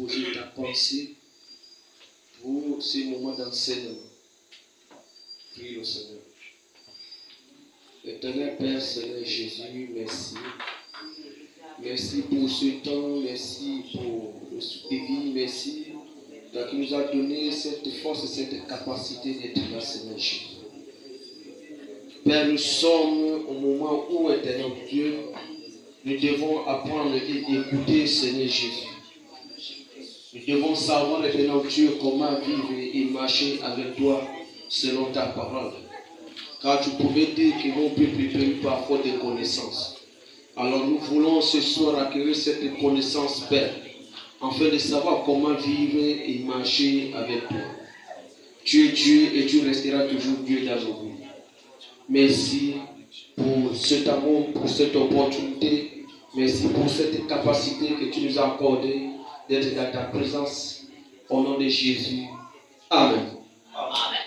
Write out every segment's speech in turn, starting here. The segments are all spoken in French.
disposer ta pensée pour ces moments d'enseignement. Prie le Seigneur. Éternel Père, Seigneur Jésus, merci. Merci pour ce temps, merci pour le suivi, merci qui nous a donné cette force et cette capacité d'être là, Seigneur Jésus. Père, nous sommes au moment où, éternel Dieu, nous devons apprendre et écouter, Seigneur Jésus. Nous devons savoir, éternel Dieu, comment vivre et marcher avec toi selon ta parole. Car tu pouvais dire que mon peuple périt par faute de connaissances. Alors nous voulons ce soir acquérir cette connaissance, Père, afin de savoir comment vivre et marcher avec toi. Tu es Dieu et tu resteras toujours Dieu dans nos vies. Merci pour cet amour, pour cette opportunité. Merci pour cette capacité que tu nous as accordée d'être dans ta présence. Au nom de Jésus. Amen. Amen.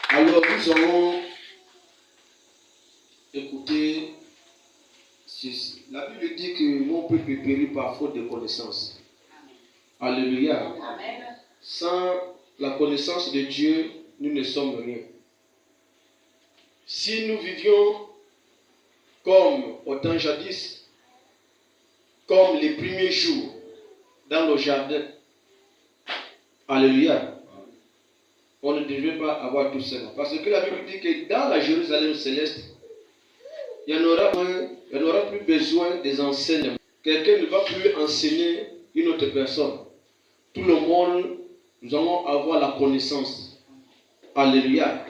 Alors nous allons écouter ceci. La Bible dit que mon peuple périt par faute de connaissance. Alléluia. Amen. Sans la connaissance de Dieu, nous ne sommes rien. Si nous vivions comme au temps jadis, comme les premiers jours dans le jardin, alléluia, on ne devait pas avoir tout cela. Parce que la Bible dit que dans la Jérusalem céleste, il n'y aura plus besoin des enseignements. Quelqu'un ne va plus enseigner une autre personne. Tout le monde, nous allons avoir la connaissance. Alléluia.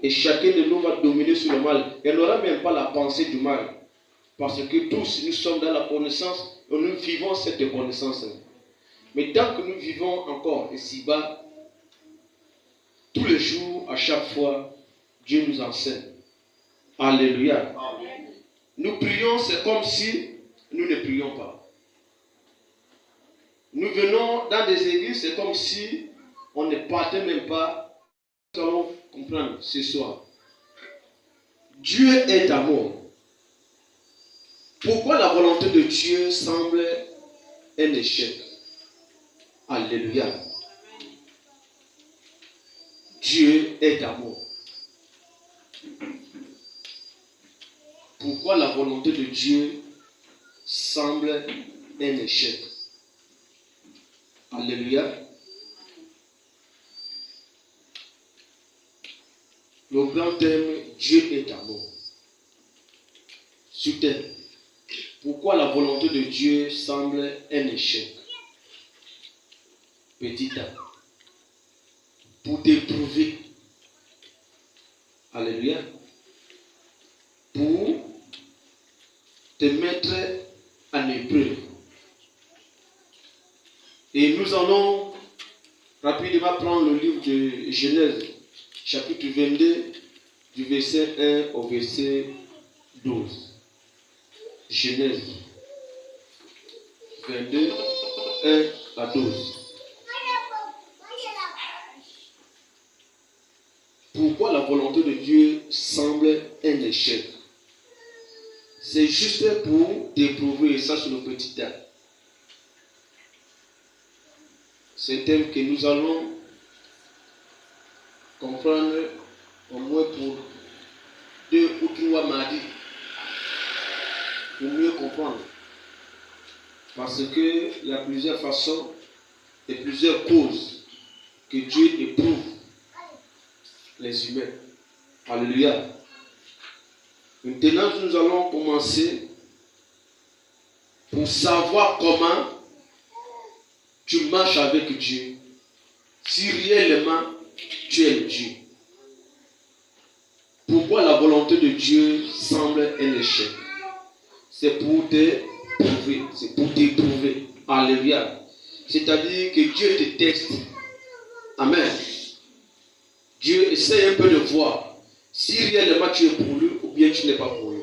Et chacun de nous va dominer sur le mal. Il n'y aura même pas la pensée du mal. Parce que tous, nous sommes dans la connaissance et nous vivons cette connaissance. Mais tant que nous vivons encore ici-bas, tous les jours, à chaque fois, Dieu nous enseigne. Alléluia. Amen. Nous prions, c'est comme si nous ne prions pas. Nous venons dans des églises, c'est comme si on ne partait même pas. Nous allons comprendre ce soir. Dieu est amour. Pourquoi la volonté de Dieu semble un échec? Alléluia. Dieu est amour. Pourquoi la volonté de Dieu semble un échec? Alléluia. Le grand thème, Dieu est amour. Sur terre. Pourquoi la volonté de Dieu semble un échec? Petit A. Pour t'éprouver. Alléluia. Pour te mettre en épreuve. Et nous allons rapidement prendre le livre de Genèse, chapitre 22, du verset 1 au verset 12. Genèse 22, 1 à 12. Pourquoi la volonté de Dieu semble un échec? C'est juste pour t'éprouver, ça c'est le petit A. C'est un thème que nous allons comprendre au moins pour 2 ou 3 mardis. Pour mieux comprendre. Parce qu'il y a plusieurs façons et plusieurs causes que Dieu éprouve les humains. Alléluia. Maintenant, nous allons commencer pour savoir comment tu marches avec Dieu. Si réellement tu es Dieu. Pourquoi la volonté de Dieu semble un échec? C'est pour te prouver. C'est pour t'éprouver. Alléluia. C'est-à-dire que Dieu te teste. Amen. Dieu essaie un peu de voir si réellement tu es pour lui ou bien tu n'es pas pour lui.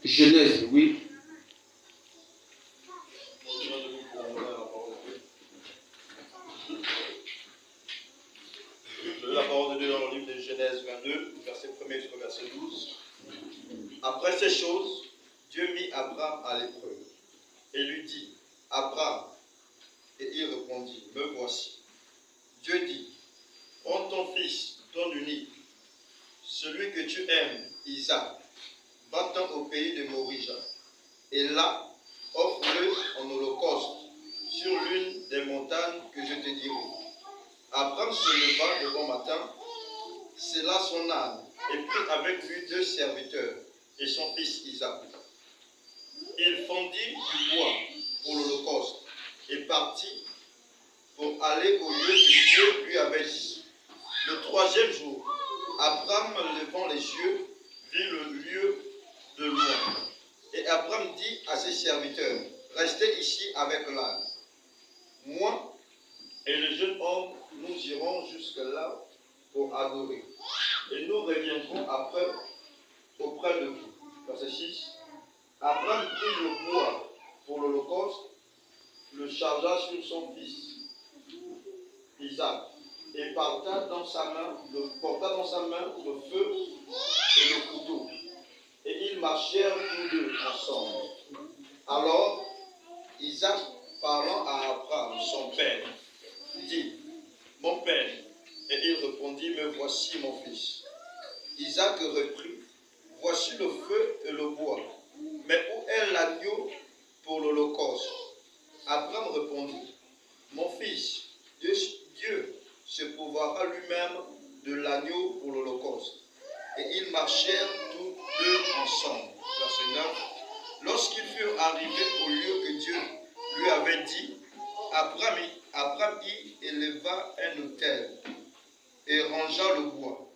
Genèse, oui. La parole de Dieu dans le livre de Genèse 22, verset 1er jusqu'au verset 12. Après ces choses, Dieu mit Abraham à l'épreuve et lui dit, Abraham. Et il répondit, me voici. Dieu dit, prends ton fils, ton unique, celui que tu aimes, Isaac, va-t'en au pays de Morija, et là, offre-le en holocauste sur l'une des montagnes que je te dirai. Abraham se leva le bon matin, sella son âne, et prit avec lui 2 serviteurs et son fils Isaac. Il fendit du bois pour l'holocauste et partit pour aller au lieu que Dieu lui avait dit. Le 3e jour, Abraham, levant les yeux, vit le lieu de loin. Et Abraham dit à ses serviteurs, restez ici avec l'âne. Moi et le jeune homme, nous irons jusque là pour adorer. Et nous reviendrons après auprès de vous. Verset 6. Abraham prit le bois pour l'holocauste, le chargea sur son fils Isaac, et porta dans sa main le feu et le couteau. Et ils marchèrent tous deux ensemble. Alors, Isaac, parlant à Abraham, son père, dit, mon père. Et il répondit, me voici mon fils. Isaac reprit, voici le feu et le bois, mais où est l'agneau pour l'holocauste? Abraham répondit, mon fils, Dieu se pourvoira lui-même de l'agneau pour l'holocauste. Et ils marchèrent tous deux ensemble. Verset 9. Lorsqu'ils furent arrivés au lieu que Dieu lui avait dit, Abraham y éleva un autel et rangea le bois.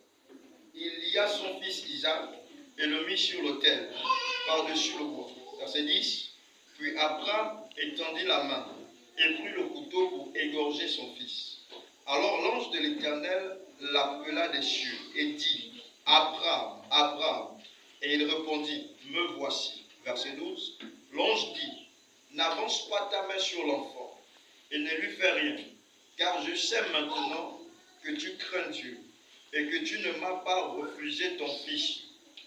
Il lia son fils Isaac et le mit sur l'autel, par-dessus le bois. Verset 10. Puis Abraham étendit la main et prit le couteau pour égorger son fils. Alors l'ange de l'Éternel l'appela des cieux et dit, Abraham, Abraham. Et il répondit, me voici. Verset 12. L'ange dit, n'avance pas ta main sur l'enfant et ne lui fais rien, car je sais maintenant que tu crains Dieu et que tu ne m'as pas refusé ton fils,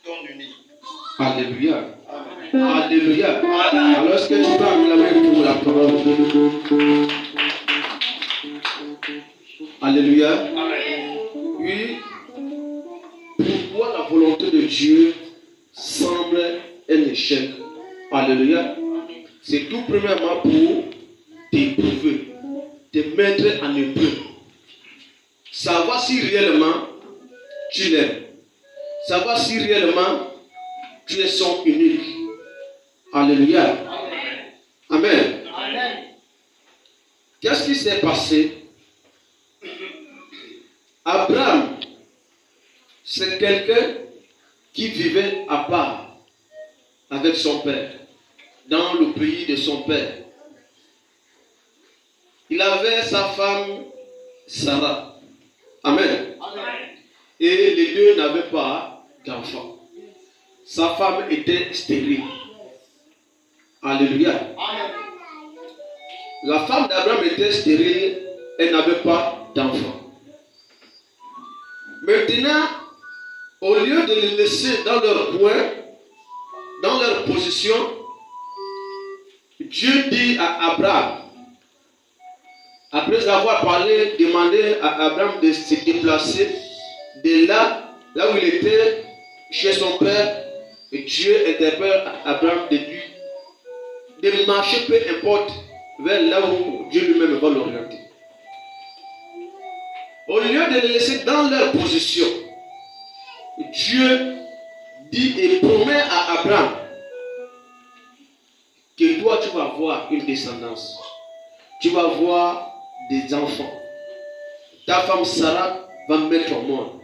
ton unique. Alléluia. Amen. Alléluia. Amen. Alors est-ce que tu peux amener la main pour la parole? Alléluia. Amen. Oui. Pourquoi la volonté de Dieu semble un échec? Alléluia. C'est tout premièrement pour t'éprouver, te mettre en épreuve. Savoir si réellement tu l'aimes. Savoir si réellement tu es son unique. Alléluia. Amen. Amen. Qu'est-ce qui s'est passé? Abraham, c'est quelqu'un qui vivait à part avec son père, dans le pays de son père. Il avait sa femme Sarah. Amen. Amen. Et les deux n'avaient pas d'enfant. Sa femme était stérile. Alléluia. Amen. La femme d'Abraham était stérile, elle n'avait pas d'enfant. Maintenant, au lieu de les laisser dans leur coin, dans leur position, Dieu dit à Abraham, après avoir parlé, demandé à Abraham de se déplacer de là où il était, chez son père, et Dieu interpelle Abraham de marcher, peu importe, vers là où Dieu lui-même va l'orienter. Au lieu de les laisser dans leur position, Dieu dit et promet à Abraham que toi tu vas avoir une descendance. Tu vas avoir des enfants. Ta femme Sarah va mettre au monde.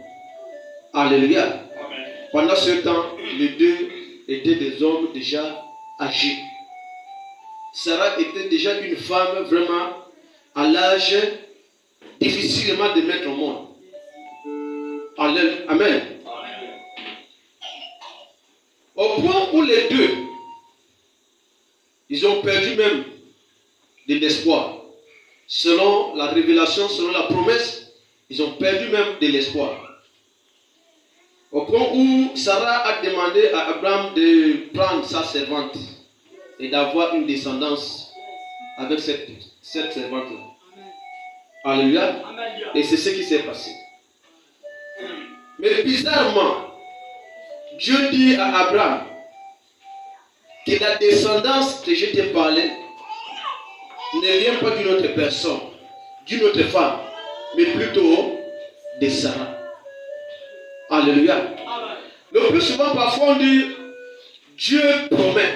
Alléluia. Amen. Pendant ce temps, les deux étaient des hommes déjà âgés. Sarah était déjà une femme vraiment à l'âge difficilement de mettre au monde. Alléluia. Amen. Amen. Au point où les deux, ils ont perdu même de l'espoir. Selon la révélation, selon la promesse, ils ont perdu même de l'espoir. Au point où Sarah a demandé à Abraham de prendre sa servante. et d'avoir une descendance avec cette servante-là. Alléluia. Et c'est ce qui s'est passé. Mais bizarrement, Dieu dit à Abraham que la descendance que je t'ai parlé ne vient pas d'une autre personne, d'une autre femme, mais plutôt de Sarah. Alléluia. Le plus souvent, parfois, on dit Dieu promet.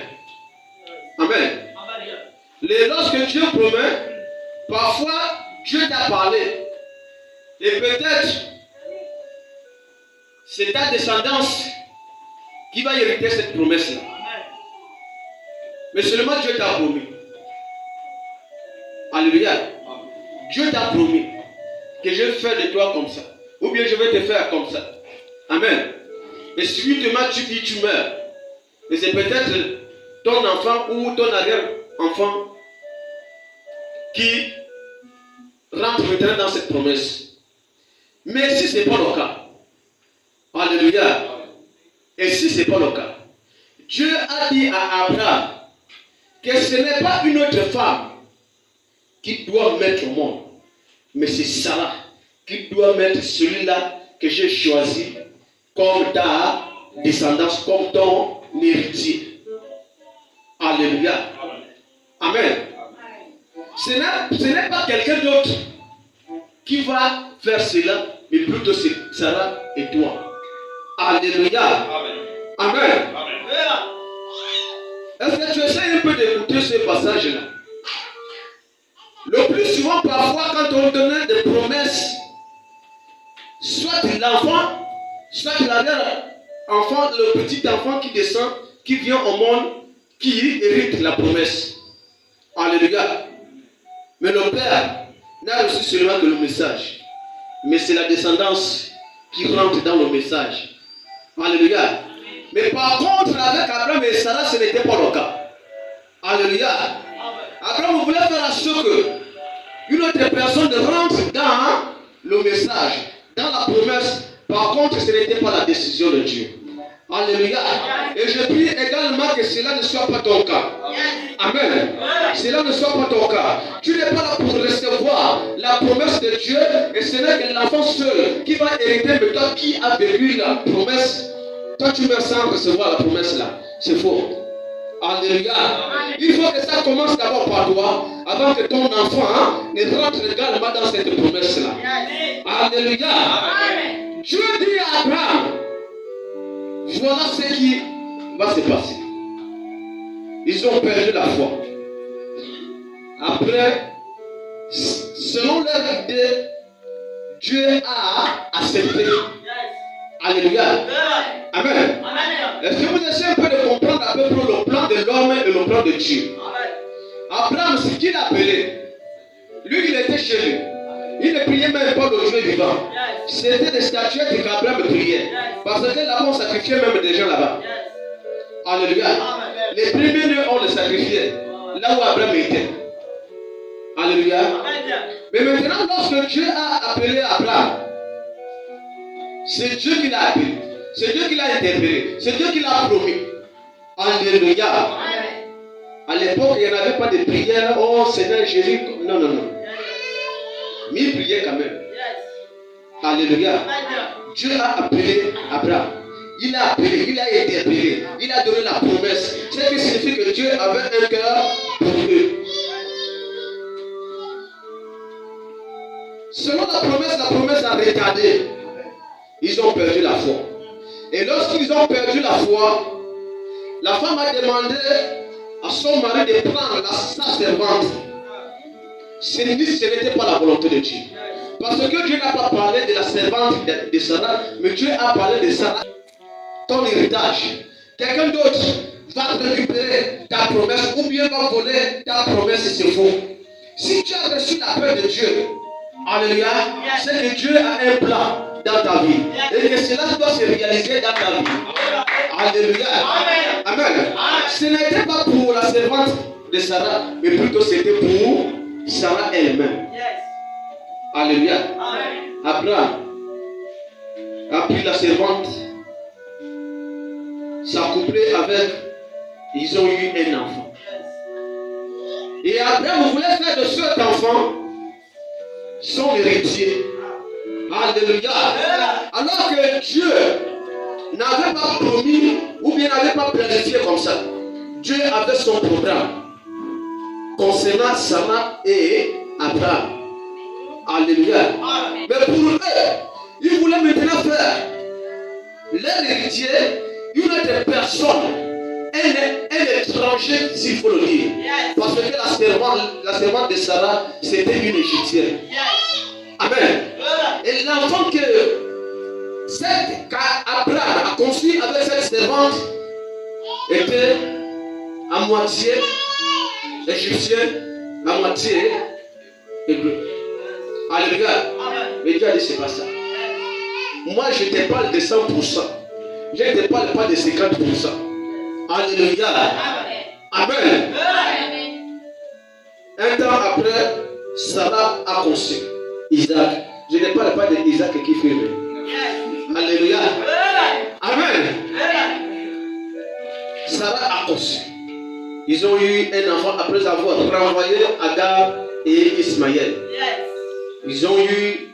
Amen. Et lorsque Dieu promet, parfois, Dieu t'a parlé. Et peut-être, c'est ta descendance qui va hériter cette promesse-là. Mais seulement Dieu t'a promis. Alléluia. Dieu t'a promis que je vais faire de toi comme ça. Ou bien je vais te faire comme ça. Amen. Et subitement tu vis, tu meurs. Et c'est peut-être ton enfant ou ton arrière-enfant qui rentre maintenant dans cette promesse. Mais si ce n'est pas le cas, alléluia. Et si ce n'est pas le cas, Dieu a dit à Abraham que ce n'est pas une autre femme qui doit mettre au monde, mais c'est Sarah qui doit mettre celui-là que j'ai choisi comme ta descendance, comme ton héritier. Alléluia. Amen. Ce n'est pas quelqu'un d'autre qui va faire cela, mais plutôt c'est Sarah et toi. Alléluia. Amen. Est-ce que tu essaies un peu d'écouter ce passage-là? Le plus souvent, parfois, quand on donne des promesses, soit l'enfant, soit l'arrière-enfant, le petit enfant qui descend, qui vient au monde, qui hérite la promesse. Alléluia. Mais le Père n'a reçu seulement que le message. Mais c'est la descendance qui rentre dans le message. Alléluia. Mais par contre, avec Abraham et Sarah, ce n'était pas le cas. Alléluia. Abraham voulait faire à ce que une autre personne rentre dans le message, dans la promesse. Par contre, ce n'était pas la décision de Dieu. Alléluia. Et je prie également que cela ne soit pas ton cas. Amen. Cela ne soit pas ton cas. Tu n'es pas là pour recevoir la promesse de Dieu et ce n'est que l'enfant seul qui va hériter de toi qui a vécu la promesse. Toi, tu meurs sans recevoir la promesse là. C'est faux. Alléluia. Il faut que ça commence d'abord par toi avant que ton enfant ne rentre également dans cette promesse là. Alléluia. Dieu dit à Abraham, voilà ce qui va se passer. Ils ont perdu la foi. Après, selon leur idée, Dieu a accepté. Alléluia. Amen. Est-ce que vous essayez un peu de comprendre à peu près le plan de l'homme et le plan de Dieu? Abraham, ce qu'il a appelé, lui, il était chez lui. Il ne priait même pas le Dieu vivant. C'était des statuettes qu'Abraham priait. Parce que là-bas, on sacrifiait même des gens là-bas. Alléluia. Les premiers-nés, on les sacrifiait. Là où Abraham était. Alléluia. Mais maintenant, lorsque Dieu a appelé Abraham, c'est Dieu qui l'a appelé. C'est Dieu qui l'a interpellé. C'est Dieu qui l'a promis. Alléluia. À l'époque, il n'y avait pas de prière. Oh Seigneur Jésus. Non, non, non. Mais il priait quand même. Alléluia. Dieu a appelé Abraham. Il a appelé, il a interpellé. Il a donné la promesse. Ce qui signifie que Dieu avait un cœur pour eux. Selon la promesse a retardé. Ils ont perdu la foi. Et lorsqu'ils ont perdu la foi, la femme a demandé à son mari de prendre sa servante. Ce n'était pas la volonté de Dieu. Parce que Dieu n'a pas parlé de la servante de Sarah, mais Dieu a parlé de Sarah, ton héritage. Quelqu'un d'autre va récupérer ta promesse ou bien va voler ta promesse et c'est faux. Si tu as reçu l'appel de Dieu, alléluia, c'est que Dieu a un plan dans ta vie et que cela doit se réaliser dans ta vie. Alléluia. Amen. Ce n'était pas pour la servante de Sarah, mais plutôt c'était pour Sarah elle-même. Alléluia. Abraham a pris la servante, s'est couplé avec, ils ont eu un enfant. Et Abraham voulait faire de cet enfant son héritier. Alléluia. Alors que Dieu n'avait pas promis ou bien n'avait pas planifié comme ça. Dieu avait son programme concernant Sarah et Abraham. Alléluia. Mais pour eux, ils voulaient maintenant faire leur héritier une autre personne, un étranger, s'il faut le dire. Parce que la servante de Sarah, c'était une égyptienne. Amen. Et l'enfant qu'Abraham a conçu avec cette servante était à moitié égyptienne, à moitié hébreu. Alléluia. Mais Dieu a dit c'est pas ça. Moi je te parle de 100%. Je ne te parle pas de 50%. Alléluia. Amen. Un temps après, Sarah a conçu Isaac. Je ne parle pas d'Isaac qui fait rire. Alléluia. Amen. Sarah a conçu. Ils ont eu un enfant après avoir renvoyé Agar et Ismaël. Ils ont eu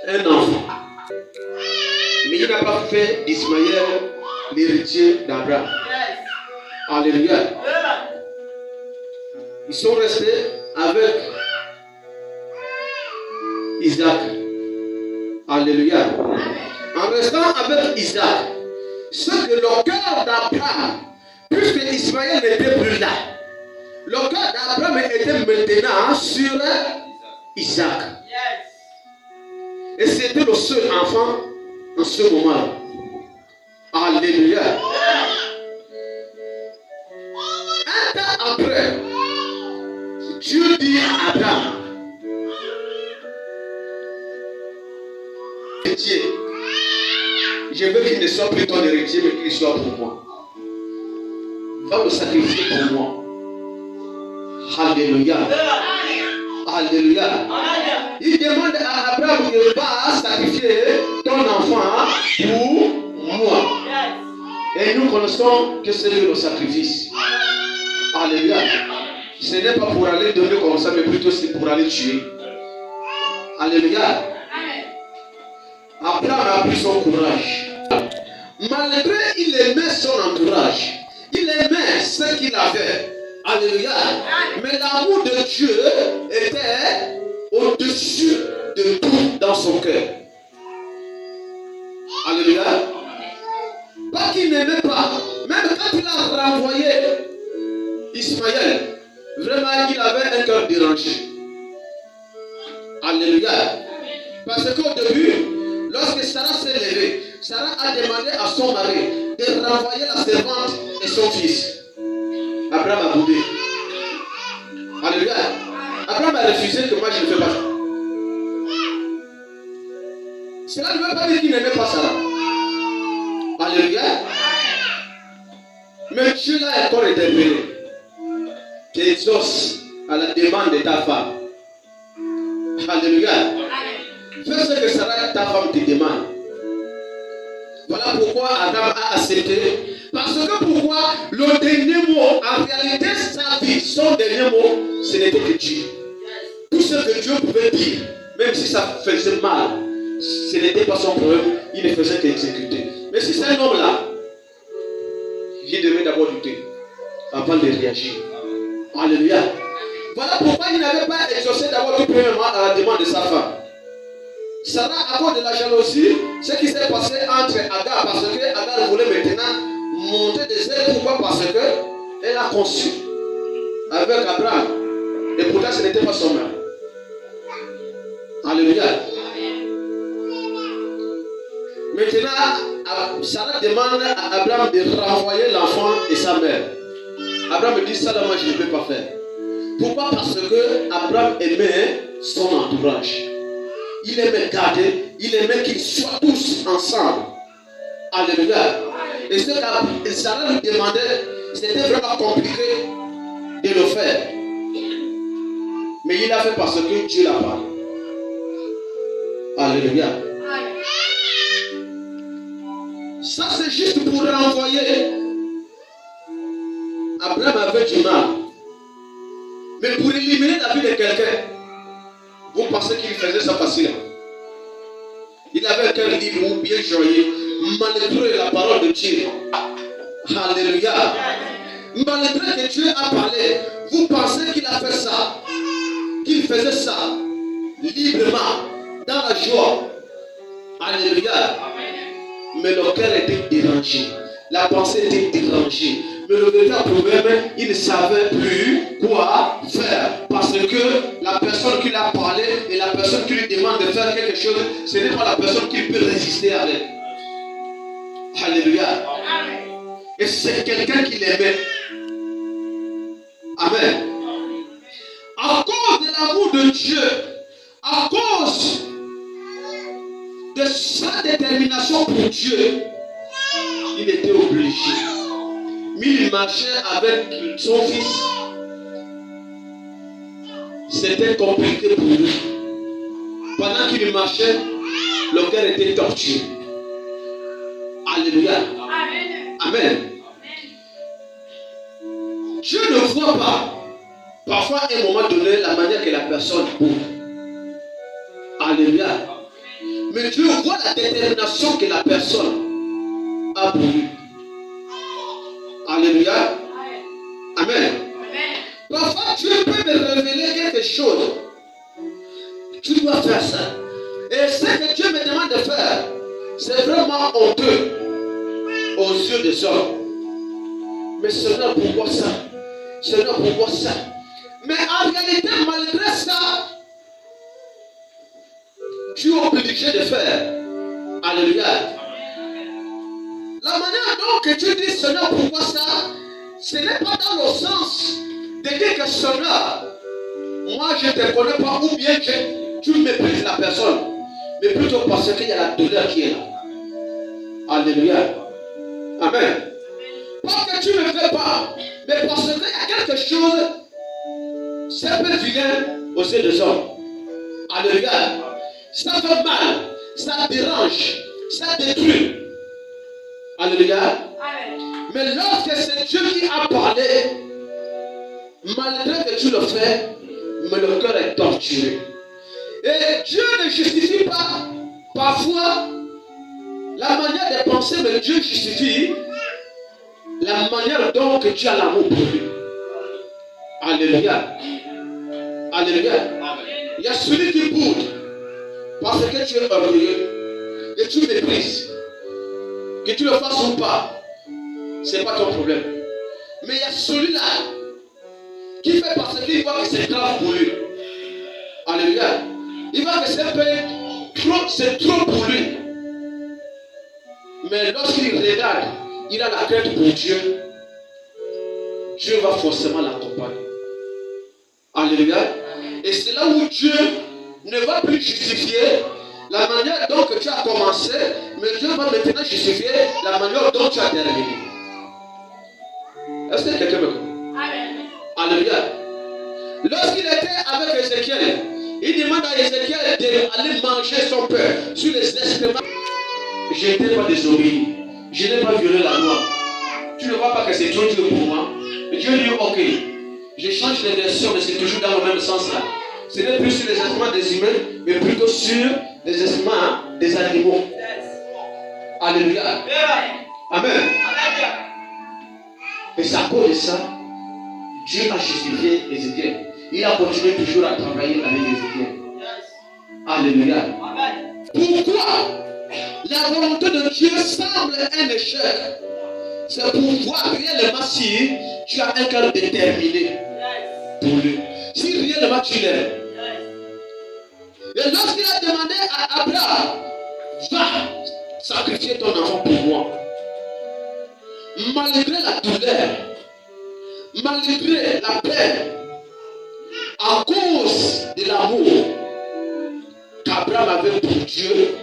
un enfant. Mais il n'a pas fait d'Ismaël l'héritier d'Abraham. Alléluia. Ils sont restés avec Isaac. Alléluia. En restant avec Isaac, ce que le cœur d'Abraham, puisque Ismaël n'était plus là, le cœur d'Abraham était maintenant sur Isaac. Et c'était le seul enfant en ce moment-là. Alléluia. Un temps après, Dieu dit à Abraham, héritier, je veux qu'il ne soit plus ton héritier, mais qu'il soit pour moi. Va le sacrifier pour moi. Alléluia. Alléluia. Il demande à Abraham de va sacrifier ton enfant pour moi. Et nous connaissons que c'est le sacrifice. Alléluia. Ce n'est pas pour aller donner comme ça, mais plutôt c'est pour aller tuer. Alléluia. Abraham a pris son courage. Malgré il aimait son entourage, il aimait ce qu'il avait. Alléluia. Mais l'amour de Dieu était au-dessus de tout dans son cœur. Alléluia. Pas qu'il n'aimait pas. Même quand il a renvoyé Ismaël, vraiment il avait un cœur dérangé. Alléluia. Parce qu'au début, lorsque Sarah s'est levée, Sarah a demandé à son mari de renvoyer la servante et son fils. Abraham a boudé. Alléluia. Abraham a refusé que moi je ne fais pas ça. Cela ne veut pas dire qu'il n'aimait pas Sarah. Alléluia. Mais Dieu l'a encore interpellé. Tu exauces à la demande de ta femme. Alléluia. Fais ce que Sarah, ta femme, te demande. Voilà pourquoi Abraham a accepté. Parce que pourquoi le dernier mot, en réalité, sa vie, son dernier mot, ce n'était que Dieu. Tout ce que Dieu pouvait dire, même si ça faisait mal, ce n'était pas son problème, il ne faisait qu'exécuter. Mais si c'est un homme-là, il devait d'abord lutter avant de réagir. Alléluia. Voilà pourquoi il n'avait pas exaucé d'abord tout premièrement à la demande de sa femme. Sarah, à cause de la jalousie, ce qui s'est passé entre Agar, parce que Agar voulait maintenant monter des ailes. Pourquoi? Parce qu'elle a conçu avec Abraham. Et pourtant, ce n'était pas son mari. Alléluia. Maintenant, Sarah demande à Abraham de renvoyer l'enfant et sa mère. Abraham dit ça, là, moi je ne peux pas faire. Pourquoi? Parce que Abraham aimait son entourage. Il aimait garder, il aimait qu'ils soient tous ensemble. Alléluia. Et ce que Sarah lui demandait, c'était vraiment compliqué de le faire. Mais il l'a fait parce que Dieu l'a parlé. Alléluia. Ça c'est juste pour renvoyer. Abraham avait du mal. Mais pour éliminer la vie de quelqu'un, vous pensez qu'il faisait ça facilement? Il avait un cœur libre ou bien joyeux, malgré la parole de Dieu. Alléluia. Malgré que Dieu a parlé, vous pensez qu'il a fait ça, qu'il faisait ça librement, dans la joie. Alléluia. Mais le cœur était dérangé. La pensée était dérangée. Mais le véritable problème, il ne savait plus quoi faire. Parce que la personne qui l'a parlé et la personne qui lui demande de faire quelque chose, ce n'est pas la personne qui peut résister avec. Alléluia. Et c'est quelqu'un qui l'aimait. Amen. À cause de l'amour de Dieu, à cause de sa détermination pour Dieu, il était obligé. Mais il marchait avec son fils. C'était compliqué pour lui. Pendant qu'il marchait, le cœur était torturé. Alléluia. Amen. Dieu ne voit pas, parfois à un moment donné, la manière que la personne bouge. Alléluia. Mais Dieu voit la détermination que la personne a pour lui. Alléluia. Amen. Parfois, Dieu peut me révéler quelque chose. Tu dois faire ça. Et ce que Dieu me demande de faire, c'est vraiment honteux aux yeux des hommes. Mais Seigneur, pourquoi ça? Seigneur, pourquoi ça? Mais en réalité, malgré ça, tu es obligé de faire. Alléluia. La manière dont que tu dis Seigneur, pourquoi ça? Ce n'est pas dans le sens de dire que Seigneur, moi je ne te connais pas ou bien que tu méprises la personne. Mais plutôt parce qu'il y a la douleur qui est là. Alléluia. Amen. Pas que tu ne fais pas, mais parce qu'il y a quelque chose, c'est un peu vilain aux yeux des hommes. Alléluia. Ça fait mal, ça dérange, ça détruit. Alléluia. Mais lorsque c'est Dieu qui a parlé, malgré que tu le fais, mais le cœur est torturé. Et Dieu ne justifie pas parfois la manière de penser, mais Dieu justifie la manière dont que tu as l'amour pour lui. Alléluia. Alléluia. Il y a celui qui boude parce que tu es orgueilleux et tu méprises. Que tu le fasses ou pas, ce n'est pas ton problème. Mais il y a celui-là qui fait parce qu'il voit que c'est grave pour lui. Alléluia. Il voit que c'est trop pour lui. Mais lorsqu'il regarde, il a la crainte pour Dieu. Dieu va forcément l'accompagner. Alléluia. Et c'est là où Dieu ne va plus justifier la manière dont que tu as commencé, mais Dieu va maintenant justifier la manière dont tu as terminé. Est-ce que quelqu'un me comprend? Alléluia. Lorsqu'il était avec Ézéchiel, il demande à Ézéchiel d'aller manger son père sur les excréments. Je n'étais pas désobéi. Je n'ai pas violé la loi. Tu ne vois pas que c'est trop dur pour moi. Et Dieu dit ok. Je change les versions, mais c'est toujours dans le même sens là. Ce n'est plus sur les excréments des humains, mais plutôt sur les excréments des animaux. Alléluia. Amen. Et c'est à cause de ça, Dieu a justifié Ézéchiel. Il a continué toujours à travailler avec Ézéchiel. Alléluia. Pourquoi la volonté de Dieu semble un échec? C'est pour voir réellement si tu as un cœur déterminé pour lui. Si réellement tu l'aimes. Et lorsqu'il a demandé à Abraham, va sacrifier ton enfant pour moi. Malgré la douleur, malgré la peine, à cause de l'amour qu'Abraham avait pour Dieu,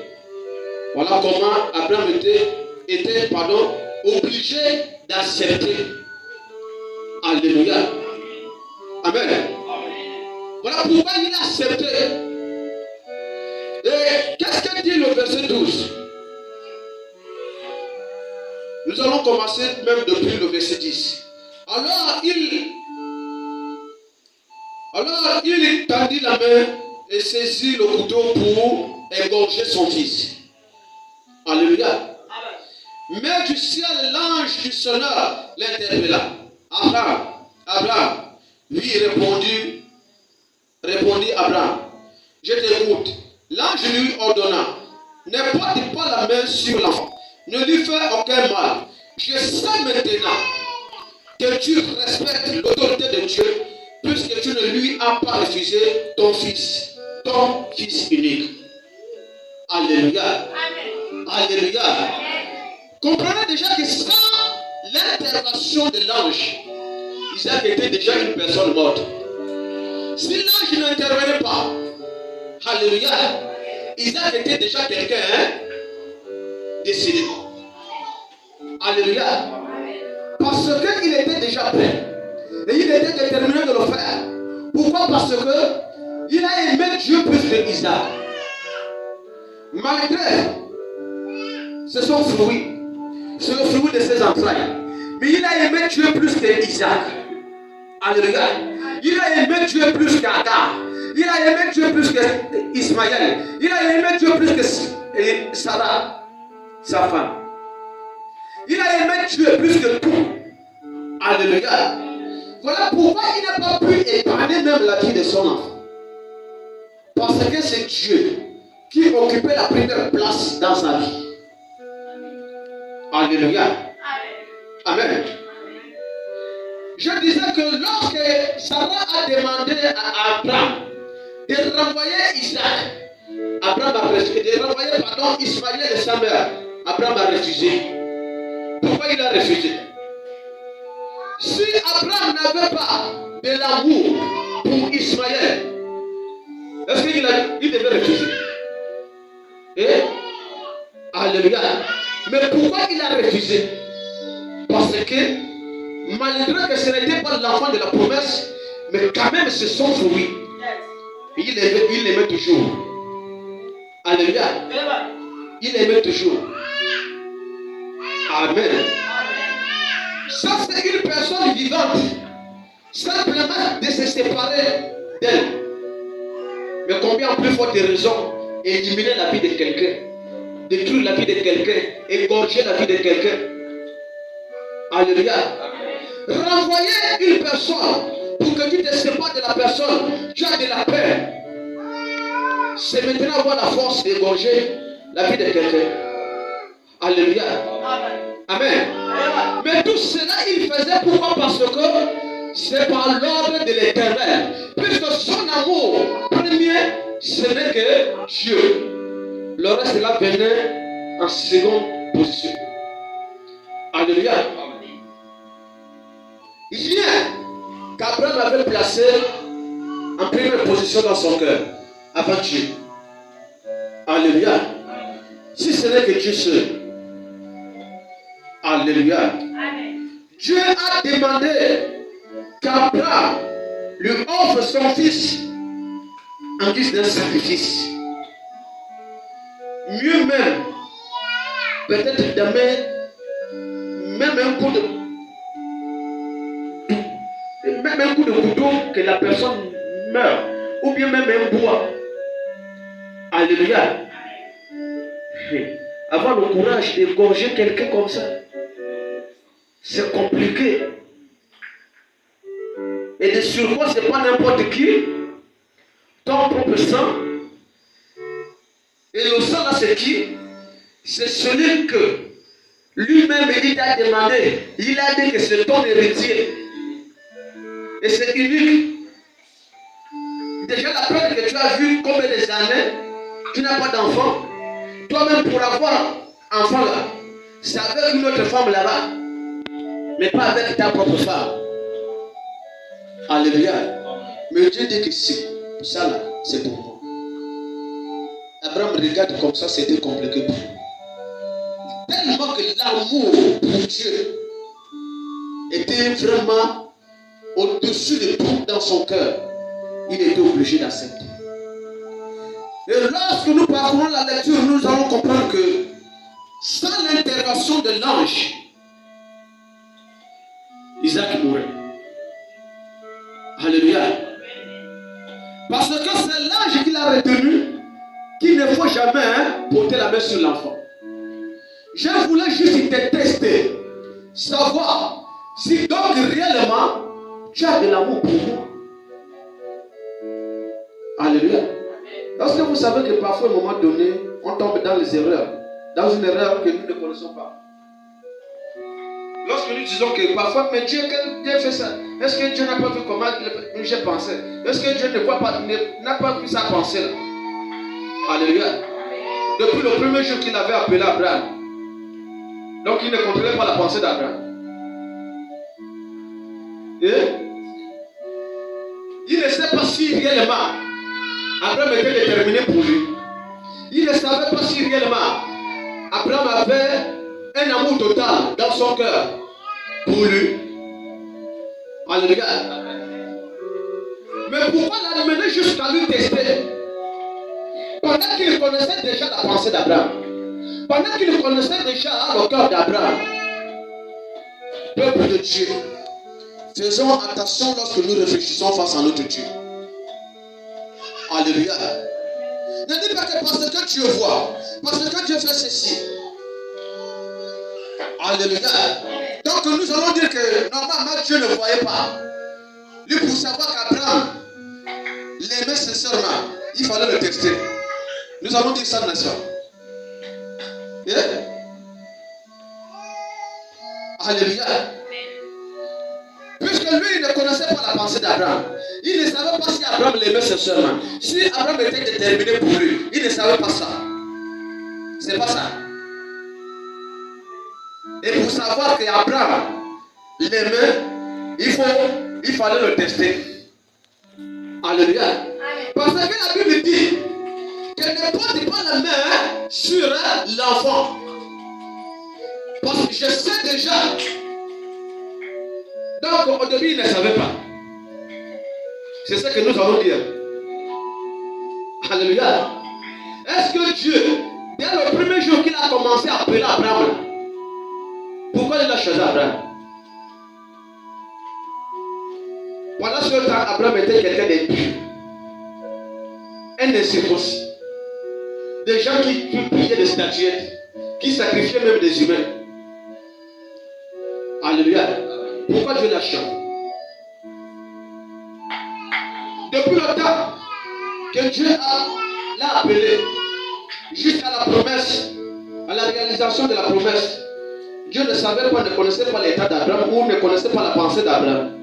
voilà comment Abraham était obligé d'accepter. Alléluia. Amen. Voilà pourquoi il a accepté. Et qu'est-ce que dit le verset 12? Nous allons commencer même depuis le verset 10. Alors Alors il tendit la main et saisit le couteau pour égorger son fils. Alléluia. Mais du ciel, l'ange du Seigneur l'interpella. Abraham, Abraham, lui répondit Abraham, je t'écoute. L'ange lui ordonna, ne porte pas la main sur l'enfant, ne lui fais aucun mal. Je sais maintenant que tu respectes l'autorité de Dieu, puisque tu ne lui as pas refusé ton fils unique. Alléluia. Amen. Alléluia. Comprenez déjà que sans l'intervention de l'ange, Isaac était déjà une personne morte. Si l'ange n'intervenait pas, alléluia, Isaac était déjà quelqu'un décédé. Alléluia. Parce qu'il était déjà prêt. Et il était déterminé de le faire. Pourquoi? Parce qu'il a aimé Dieu plus que Isaac. Malgré c'est son fruit, c'est le fruit de ses entrailles. Mais il a aimé Dieu plus que Isaac. Alléluia. Il a aimé Dieu plus qu'Agar. Il a aimé Dieu plus que Ismaël. Il a aimé Dieu plus que Sarah, sa femme. Il a aimé Dieu plus que tout. Alléluia. Voilà pourquoi il n'a pas pu épargner même la vie de son enfant. Parce que c'est Dieu qui occupait la première place dans sa vie. Alléluia. Amen. Je disais que lorsque Sarah a demandé à Abraham de renvoyer Ismaël et sa mère, Abraham a refusé. Pourquoi il a refusé? Si Abraham n'avait pas de l'amour pour Ismaël, est-ce qu'il devait refuser? Alléluia. Mais pourquoi il a refusé? Parce que malgré que ce n'était pas l'enfant de la promesse, mais quand même c'est son fruit. Il l'aimait toujours. Alléluia. Il l'aimait toujours. Amen. Ça c'est une personne vivante. Simplement de se séparer d'elle. Mais combien plus forte raison éliminer la vie de quelqu'un, détruire la vie de quelqu'un, égorger la vie de quelqu'un. Alléluia. Renvoyer une personne pour que tu te sépares de la personne, tu as de la peur. C'est maintenant avoir la force d'égorger la vie de quelqu'un. Alléluia. Amen. Mais tout cela, il faisait pourquoi? Parce que c'est par l'ordre de l'Éternel. Puisque son amour premier, ce n'est que Dieu. Le reste là venait en seconde position. Alléluia. Rien qu'Abraham avait placé en première position dans son cœur, avant Dieu. Alléluia. Si ce n'est que Dieu seul. Alléluia. Dieu a demandé qu'Abraham lui offre son fils en guise d'un sacrifice. Mieux même, peut-être demain, même un coup de couteau que la personne meurt, ou bien même un bois. Alléluia. Avoir le courage d'égorger quelqu'un comme ça, c'est compliqué. Et de surcroît, ce n'est pas n'importe qui. Ton propre sang. Et le sang là, c'est qui? C'est celui que lui-même il t'a demandé. Il a dit que c'est ton héritier. Et c'est unique. Déjà la peur que tu as vu combien des années, tu n'as pas d'enfant. Toi-même pour avoir enfant là, c'est avec une autre femme là-bas. Mais pas avec ta propre femme. Alléluia. Mais Dieu dit que c'est ça là, c'est pour moi. Abraham regarde comme ça, c'était compliqué pour lui. Tellement que l'amour pour Dieu était vraiment au-dessus de tout dans son cœur, il était obligé d'accepter. Et lorsque nous parcourons la lecture, nous allons comprendre que sans l'intervention de l'ange, Isaac mourrait. Alléluia. Parce que c'est l'âge qu'il a retenu qu'il ne faut jamais porter la main sur l'enfant. Je voulais juste te tester, savoir si donc réellement tu as de l'amour pour moi. Alléluia. Parce que vous savez que parfois, à un moment donné, on tombe dans les erreurs, dans une erreur que nous ne connaissons pas. Lorsque nous disons que parfois, mais Dieu fait ça, est-ce que Dieu n'a pas vu comment j'ai pensé? Est-ce que Dieu n'a pas vu sa pensée là? Alléluia. Depuis le premier jour qu'il avait appelé Abraham, donc il ne contrôlait pas la pensée d'Abraham. Et il ne sait pas si réellement Abraham était déterminé pour lui. Il ne savait pas si réellement Abraham avait un amour total dans son cœur pour lui. Alléluia. Mais pourquoi l'amener jusqu'à lui tester? Pendant qu'il connaissait déjà la pensée d'Abraham, pendant qu'il connaissait déjà le cœur d'Abraham. Peuple de Dieu, faisons attention lorsque nous réfléchissons face à notre Dieu. Alléluia. Ne dis pas que parce que Dieu voit, parce que Dieu fait ceci. Alléluia. Donc nous allons dire que normalement Dieu ne voyait pas. Lui, pour savoir qu'Abraham l'aimait sincèrement, il fallait le tester. Nous allons dire ça, n'est-ce pas? Yeah. Alléluia. Puisque lui, il ne connaissait pas la pensée d'Abraham. Il ne savait pas si Abraham l'aimait sincèrement. Si Abraham était déterminé pour lui, il ne savait pas ça. C'est pas ça. Et pour savoir qu'Abraham l'aimait, il fallait le tester. Alléluia. Parce que la Bible dit qu'elle ne porte pas la main sur l'enfant. Parce que je sais déjà. Donc au début, il ne savait pas. C'est ce que nous allons dire. Alléluia. Est-ce que Dieu, dès le premier jour qu'il a commencé à appeler Abraham, pourquoi il a choisi Abraham? Pendant ce temps, Abraham était quelqu'un d'impur, un incirconcis, des gens qui priaient des statuettes, qui sacrifiaient même des humains. Alléluia. Pourquoi Dieu l'a choisi? Depuis le temps que Dieu l'a appelé, jusqu'à la promesse, à la réalisation de la promesse, Dieu ne savait pas, ne connaissait pas l'état d'Abraham ou ne connaissait pas la pensée d'Abraham.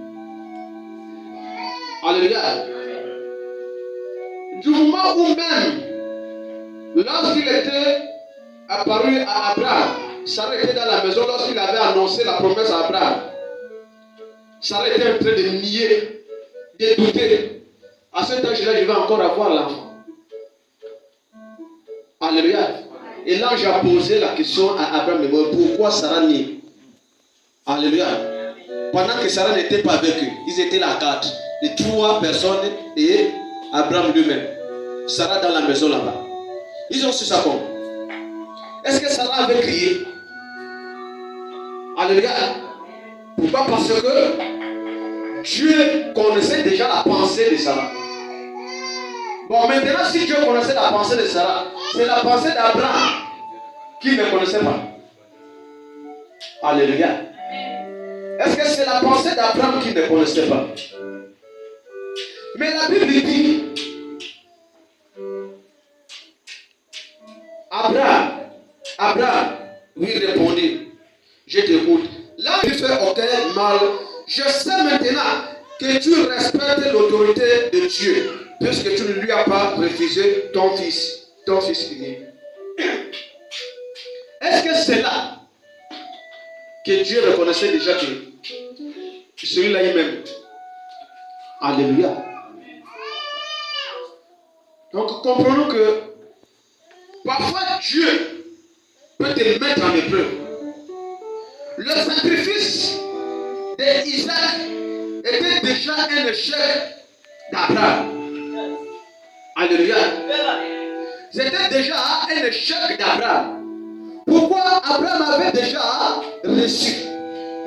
Alléluia. Du moment où même, lorsqu'il était apparu à Abraham, Sarah était dans la maison, lorsqu'il avait annoncé la promesse à Abraham, Sarah était en train de nier, de douter. À cet âge-là, je vais encore avoir l'enfant. Alléluia. Et l'ange a posé la question à Abraham, pourquoi Sarah nie? Alléluia. Pendant que Sarah n'était pas avec eux, ils étaient là 4. Les 3 personnes et Abraham lui-même. Sarah dans la maison là-bas. Ils ont su ça comment? Est-ce que Sarah avait crié? Alléluia. Pourquoi? Parce que Dieu connaissait déjà la pensée de Sarah. Bon, maintenant, si Dieu connaissait la pensée de Sarah, c'est la pensée d'Abraham qu'il ne connaissait pas. Alléluia. Est-ce que c'est la pensée d'Abraham qu'il ne connaissait pas? Mais la Bible dit, Abraham lui répondit, je t'écoute. Là, il fait aucun mal. Je sais maintenant que tu respectes l'autorité de Dieu, puisque tu ne lui as pas refusé ton fils unique. Est-ce que c'est là que Dieu reconnaissait déjà que celui-là il m'aime? Alléluia. Donc comprenons que parfois Dieu peut te mettre en épreuve. Le sacrifice d'Isaac était déjà un échec d'Abraham. Alléluia. C'était déjà un échec d'Abraham. Pourquoi Abraham avait déjà reçu?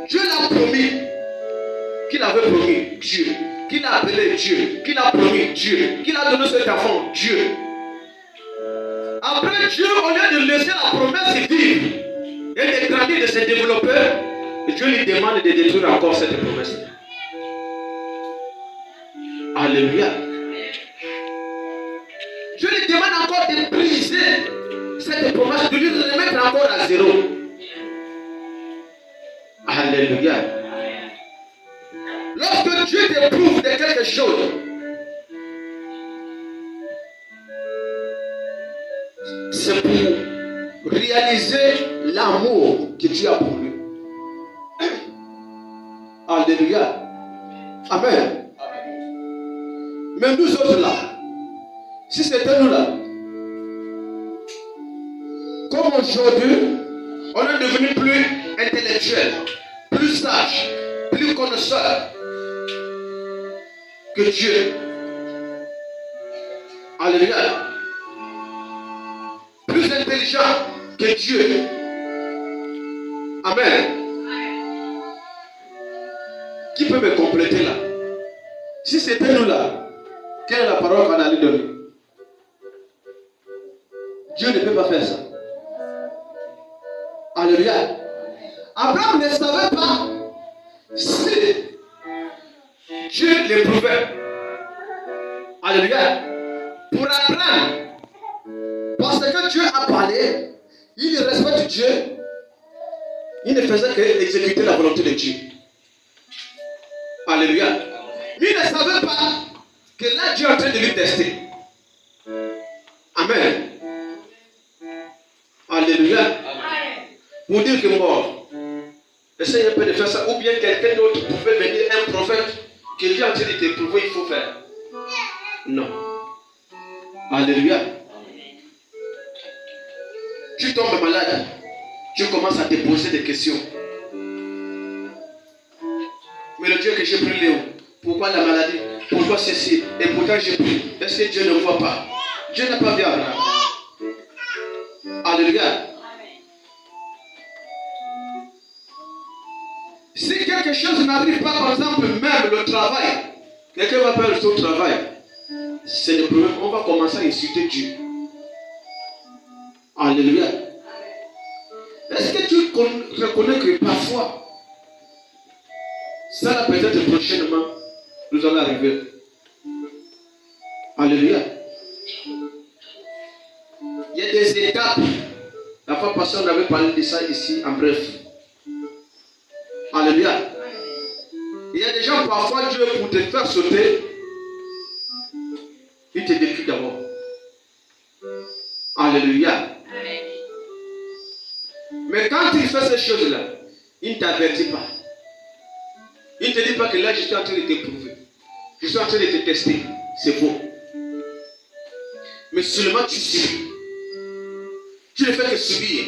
Dieu l'a promis, qu'il avait promis, Dieu, qu'il a appelé Dieu, qu'il a promis Dieu, qu'il a donné cet enfant Dieu. Après Dieu, au lieu de laisser la promesse vivre et de grandir, de se développer, Dieu lui demande de détruire encore cette promesse. Alléluia. Dieu lui demande encore de briser cette promesse, de lui remettre encore à zéro. Alléluia. Lorsque Dieu t'éprouve de quelque chose, c'est pour réaliser l'amour que Dieu a pour lui. Alléluia. Amen. Mais nous autres là, si c'était nous là, comme aujourd'hui, on est devenu plus intellectuel, plus sage, plus connaisseur que Dieu. Alléluia. Plus intelligent que Dieu. Amen. Qui peut me compléter là? Si c'était nous là, quelle est la parole qu'on allait donner? Dieu ne peut pas faire ça. Alléluia. Abraham ne savait pas si Dieu l'éprouvait. Alléluia. Pour Abraham, parce que Dieu a parlé, il respecte Dieu, il ne faisait qu'exécuter la volonté de Dieu. Alléluia. Il ne savait pas que là Dieu est en train de lui tester. Amen. Alléluia. Pour dire que mort, essaye un peu de faire ça, ou bien quelqu'un d'autre pouvait venir, un prophète, que Dieu est en train de t'éprouver, il faut faire. Non. Alléluia. Tu tombes malade, tu commences à te poser des questions. Mais le Dieu que j'ai pris, Léo, pourquoi la maladie? Pourquoi ceci? Et pourtant j'ai pris. Est-ce que Dieu ne voit pas? Dieu n'a pas vu Abraham. Alléluia. Si quelque chose n'arrive pas, par exemple, même le travail, quelqu'un va perdre son travail, c'est le problème. On va commencer à insulter Dieu. Alléluia. Est-ce que tu reconnais que parfois, ça là peut-être prochainement, nous allons arriver. Alléluia. Il y a des étapes. La fois passée, on avait parlé de ça ici, en bref. Alléluia. Il y a des gens, parfois, Dieu, pour te faire sauter, il te décrit d'abord. Alléluia. Mais quand il fait ces choses-là, il ne t'avertit pas. Il ne te dit pas que là, je suis en train de t'éprouver. Je suis en train de te tester. C'est faux. Mais seulement tu subis. Tu ne fais que subir.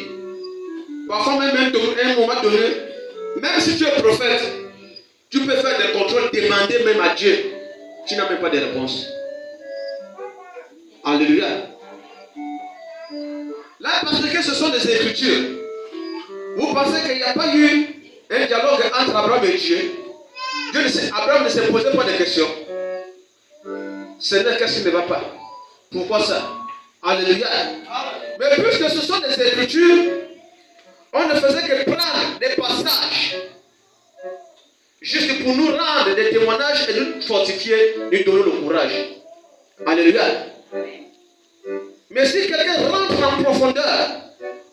Parfois, même à un moment donné, même si tu es prophète, tu peux faire des contrôles, demander même à Dieu. Tu n'as même pas de réponse. Alléluia. Là, parce que ce sont des écritures. Vous pensez qu'il n'y a pas eu un dialogue entre Abraham et Dieu? Abraham ne se posait pas de questions. Seigneur, qu'est-ce qui ne va pas? Pourquoi ça? Alléluia. Mais puisque ce sont des écritures, on ne faisait que prendre des passages juste pour nous rendre des témoignages et nous fortifier, nous donner le courage. Alléluia. Mais si quelqu'un rentre en profondeur,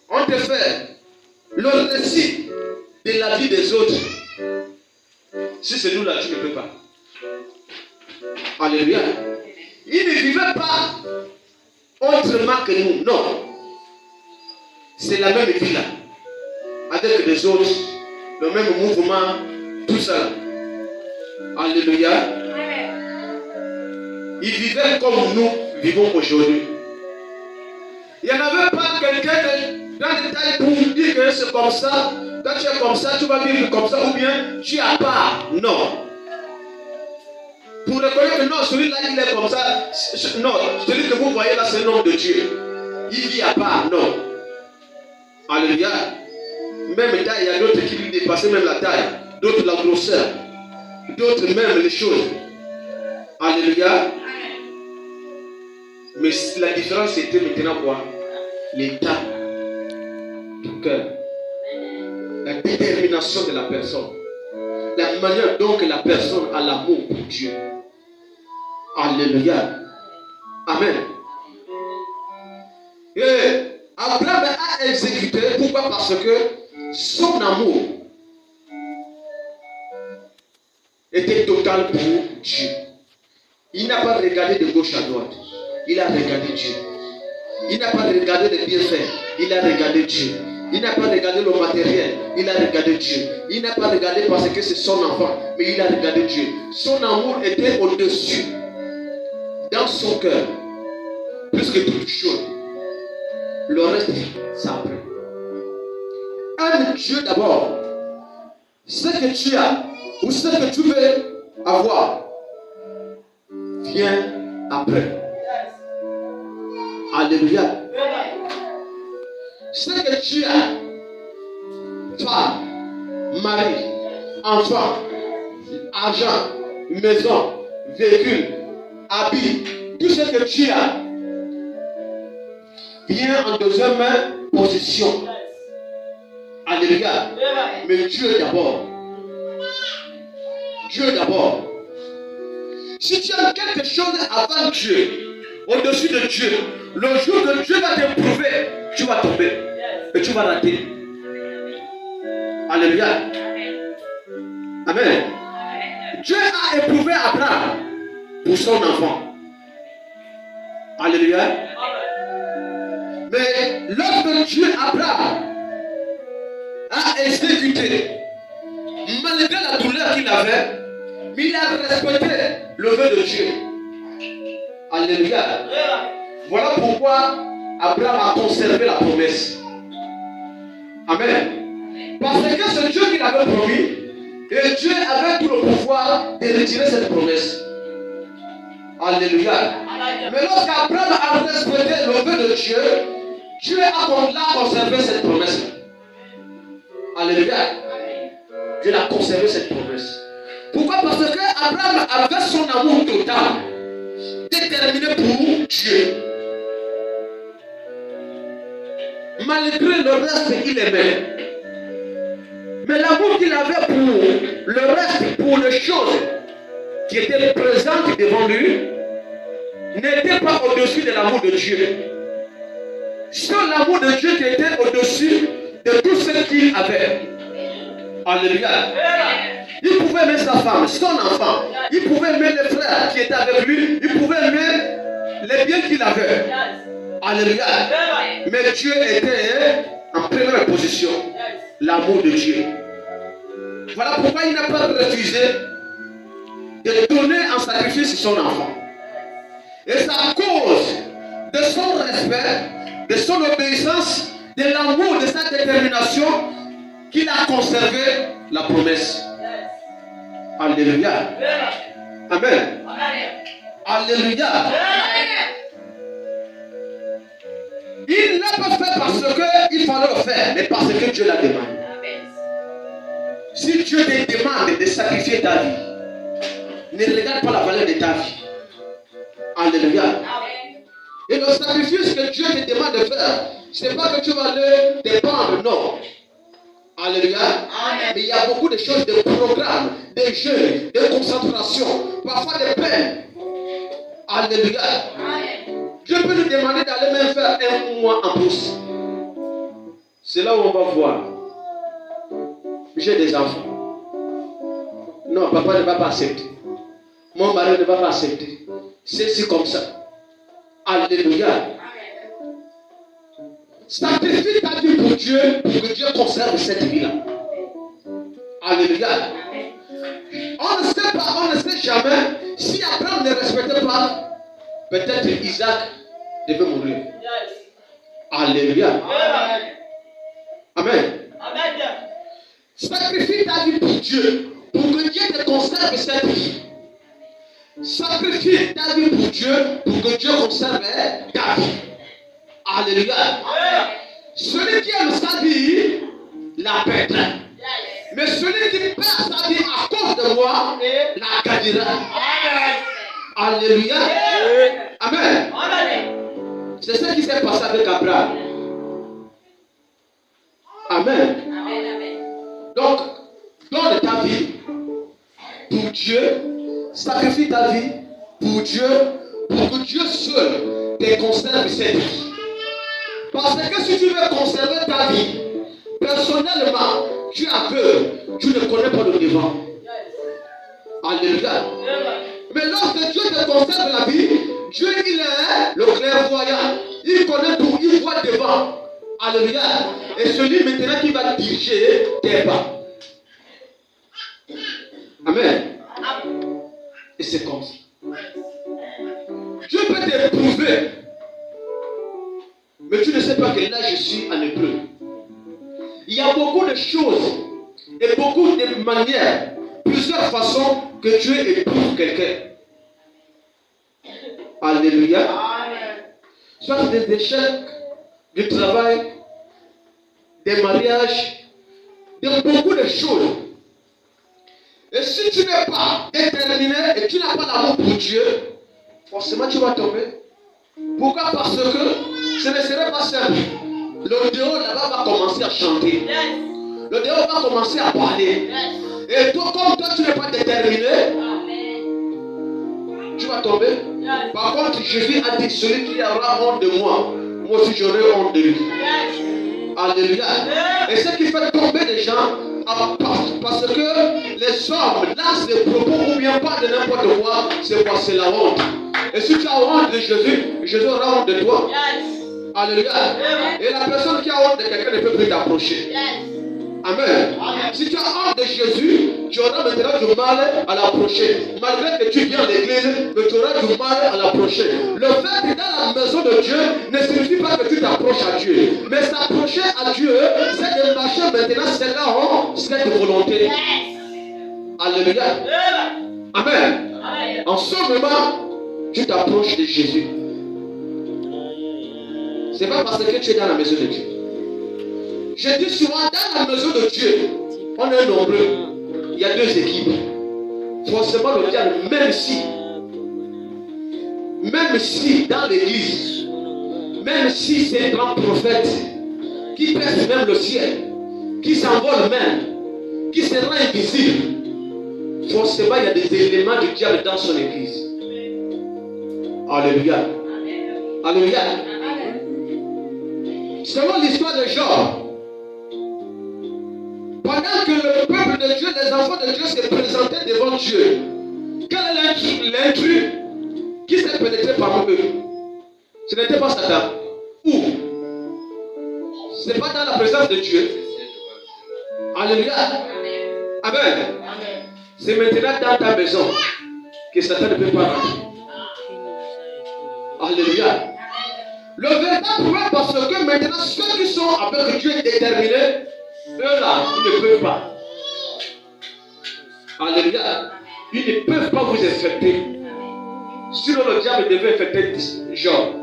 on te fait le récit de la vie des autres. Si c'est nous là, tu ne peux pas. Alléluia. Il ne vivait pas autrement que nous. Non. C'est la même vie là. Avec les autres, le même mouvement, tout ça. Alléluia. Il vivait comme nous vivons aujourd'hui. Il n'y en avait pas quelqu'un dans le détail pour vous dire que c'est comme ça. Quand tu es comme ça, tu vas vivre comme ça, ou bien tu es à part. Non. Pour reconnaître que non, celui-là, il est comme ça. Non, celui que vous voyez là, c'est un homme de Dieu. Il vit à part. Non. Alléluia. Même taille, il y a d'autres qui lui dépassent même la taille. D'autres la grosseur. D'autres même les choses. Alléluia. Mais la différence c'était maintenant quoi? L'état du cœur. La détermination de la personne. La manière dont la personne a l'amour pour Dieu. Alléluia. Amen. Et Abraham a exécuté. Pourquoi? Parce que son amour était total pour Dieu. Il n'a pas regardé de gauche à droite. Il a regardé Dieu. Il n'a pas regardé les bienfaits. Il a regardé Dieu. Il n'a pas regardé le matériel. Il a regardé Dieu. Il n'a pas regardé parce que c'est son enfant. Mais il a regardé Dieu. Son amour était au-dessus. Dans son cœur. Plus que toute chose. Le reste, ça après. Un Dieu d'abord. Ce que tu as. Ou ce que tu veux avoir. Vient après. Alléluia. Ce que tu as, femme, mari, enfant, argent, maison, véhicule, habit, tout ce que tu as vient en deuxième position. Alléluia. Mais Dieu d'abord. Dieu d'abord. Si tu as quelque chose avant Dieu, au-dessus de Dieu, le jour que Dieu va t'éprouver, tu vas tomber et tu vas rater. Alléluia. Amen. Dieu a éprouvé Abraham pour son enfant. Alléluia. Mais lorsque Dieu, Abraham, a exécuté, malgré la douleur qu'il avait, mais il a respecté le vœu de Dieu. Alléluia. Voilà pourquoi Abraham a conservé la promesse. Amen. Parce que c'est Dieu qui l'avait promis et Dieu avait tout le pouvoir de retirer cette promesse. Alléluia. Mais lorsqu'Abraham a respecté le vœu de Dieu, Dieu a conservé cette promesse. Alléluia. Dieu a conservé cette promesse. Pourquoi? Parce que Abraham avait son amour total, déterminé pour Dieu. Malgré le reste qu'il aimait. Mais l'amour qu'il avait pour le reste, pour les choses qui étaient présentes devant lui, n'était pas au-dessus de l'amour de Dieu. C'est l'amour de Dieu qui était au-dessus de tout ce qu'il avait. Alléluia. Il pouvait aimer sa femme, son enfant. Il pouvait aimer les frères qui étaient avec lui. Il pouvait aimer les biens qu'il avait. Alléluia. Mais Dieu était en première position. L'amour de Dieu. Voilà pourquoi il n'a pas refusé de donner en sacrifice son enfant. Et c'est à cause de son respect, de son obéissance, de l'amour, de sa détermination qu'il a conservé la promesse. Alléluia. Amen. Alléluia. Il l'a pas fait parce qu'il fallait le faire, mais parce que Dieu l'a demandé. Si Dieu te demande de sacrifier ta vie, ne regarde pas la valeur de ta vie. Alléluia. Et le sacrifice que Dieu te demande de faire, ce n'est pas que tu vas le dépendre, non. Alléluia. Amen. Mais il y a beaucoup de choses, de programmes, de jeûnes, de concentration, parfois de peines. Alléluia. Amen. Dieu peut nous demander d'aller même faire un mois en plus. C'est là où on va voir. J'ai des enfants. Non, papa ne va pas accepter. Mon mari ne va pas accepter. C'est comme ça. Alléluia. Sacrifie ta vie pour Dieu, pour que Dieu conserve cette vie-là. Alléluia. On ne sait pas, on ne sait jamais. Si Abraham ne respectait pas, peut-être Isaac devait mourir. Alléluia. Amen. Sacrifie ta vie pour Dieu, pour que Dieu te conserve cette vie. Sacrifie ta vie pour Dieu, pour que Dieu conserve ta vie. Alléluia. Celui qui aime sa vie, la perdra. Mais celui qui perd sa vie à cause de moi, la gagnera. Alléluia. Amen. C'est ce qui s'est passé avec Abraham. Amen. Donc, donne ta vie pour Dieu, sacrifie ta vie pour Dieu, pour que Dieu seul te conserve cette vie. Parce que si tu veux conserver ta vie, personnellement, tu es aveugle, tu ne connais pas le devant. Alléluia. Mais lorsque Dieu te conserve la vie, Dieu il est le clairvoyant. Il connaît tout, il voit devant. Alléluia. Et celui maintenant qui va diriger tes pas. Amen. Et c'est comme ça. Dieu peut t'éprouver. Mais tu ne sais pas que là je suis en hébreu. Il y a beaucoup de choses et beaucoup de manières, plusieurs façons que Dieu éprouve quelqu'un. Alléluia. Soit des échecs du travail, des mariages, de beaucoup de choses. Et si tu n'es pas déterminé et tu n'as pas l'amour pour Dieu, forcément tu vas tomber. Pourquoi? Parce que ce ne serait pas simple. Le dehors là-bas va commencer à chanter. Le dehors va commencer à parler. Et toi, comme toi tu n'es pas déterminé, tu vas tomber. Par contre, Jésus a dit, celui qui aura honte de moi, moi aussi j'aurai honte de lui. Alléluia. Et ce qui fait tomber les gens, parce que les hommes lancent des propos ou bien pas de n'importe quoi, c'est quoi? C'est la honte. Et si tu as honte de Jésus, Jésus aura honte de toi. Alléluia. Et la personne qui a honte de quelqu'un ne peut plus t'approcher. Amen. Si tu as honte de Jésus, tu auras maintenant du mal à l'approcher. Malgré que tu viens à l'église, mais tu auras du mal à l'approcher. Le fait d'être dans la maison de Dieu ne signifie pas que tu t'approches à Dieu. Mais s'approcher à Dieu, c'est de marcher maintenant, c'est là en cette volonté. Alléluia. Amen. En ce moment, tu t'approches de Jésus. Ce n'est pas parce que tu es dans la maison de Dieu. Je dis souvent, dans la maison de Dieu, on est nombreux. Il y a deux équipes. Forcément, le diable, même si dans l'église, même si c'est un grand prophète qui pèse même le ciel, qui s'envole même, qui se rend invisible, forcément, il y a des éléments du diable dans son église. Alléluia. Alléluia. Selon l'histoire de Job, pendant que le peuple de Dieu, les enfants de Dieu se présentaient devant Dieu, quel est l'intrus qui s'est pénétré parmi eux? Ce n'était pas Satan. Où? Ce n'est pas dans la présence de Dieu. Alléluia. Amen. C'est maintenant dans ta maison que Satan ne peut pas rentrer. Alléluia. Le véritable problème, parce que maintenant, ceux qui sont avec Dieu déterminés, eux là, ils ne peuvent pas. Alléluia. Ils ne peuvent pas vous infecter. Sinon, le diable devait infecter Job.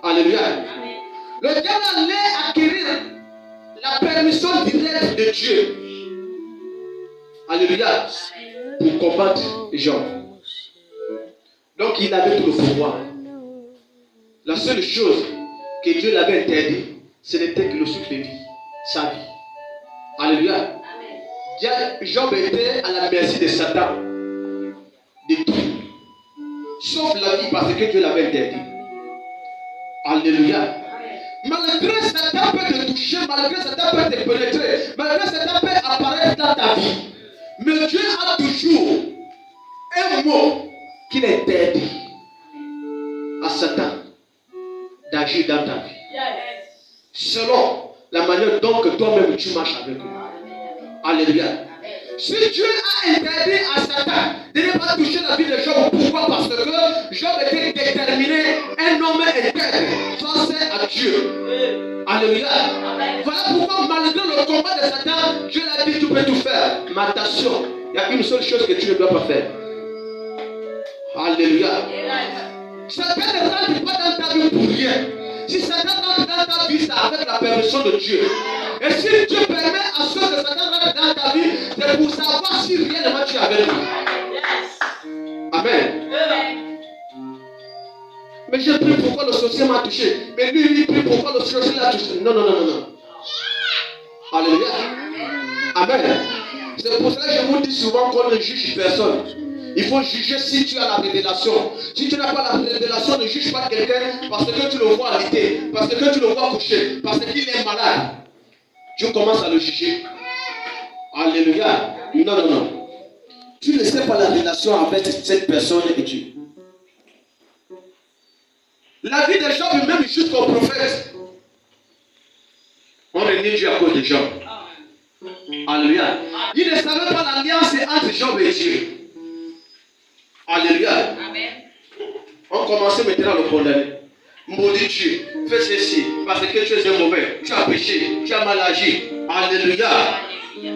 Alléluia. Le diable allait acquérir la permission directe de Dieu. Alléluia. Pour combattre Job. Donc, il avait tout le pouvoir. La seule chose que Dieu l'avait interdit, ce n'était que le souffle de vie, sa vie. Alléluia. Job était à la merci de Satan, de tout, sauf la vie parce que Dieu l'avait interdit. Alléluia. Malgré Satan peut te toucher, malgré Satan peut te pénétrer, malgré Satan peut apparaître dans ta vie, mais Dieu a toujours un mot qu'il interdit à Satan d'agir dans ta vie. Selon la manière dont que toi-même tu marches avec lui. Alléluia. Si Dieu a interdit à Satan de ne pas toucher la vie de Job, pourquoi? Parce que Job était déterminé, un homme intègre, face à Dieu. Alléluia. Voilà pourquoi malgré le combat de Satan, Dieu l'a dit tu peux tout faire. Mais attention, il y a une seule chose que tu ne dois pas faire. Alléluia. Satan ne rentre pas dans ta vie pour rien. Si Satan rentre dans ta vie, c'est avec la permission de Dieu. Et si Dieu permet à ceux que Satan rentre dans ta vie, c'est pour savoir si réellement tu es avec lui. Amen. Mais j'ai pris pourquoi le sorcier m'a touché. Mais lui, il prie pourquoi le sorcier l'a touché. Non, non, non, non, non. Alléluia. Amen. C'est pour cela que je vous dis souvent qu'on ne juge personne. Il faut juger si tu as la révélation. Si tu n'as pas la révélation, ne juge pas quelqu'un parce que tu le vois habiter, parce que tu le vois coucher, parce qu'il est malade. Tu commences à le juger. Alléluia. Non, non, non. Tu ne sais pas la relation avec cette personne et Dieu. La vie des gens, même jusqu'au prophète, on renie Dieu à cause des gens. Alléluia. Il ne savait pas l'alliance entre Job et Dieu. Alléluia. Amen. On commençait maintenant à le condamner. Maudit Dieu, fais ceci, parce que tu es un mauvais, tu as péché, tu as mal agi. Alléluia.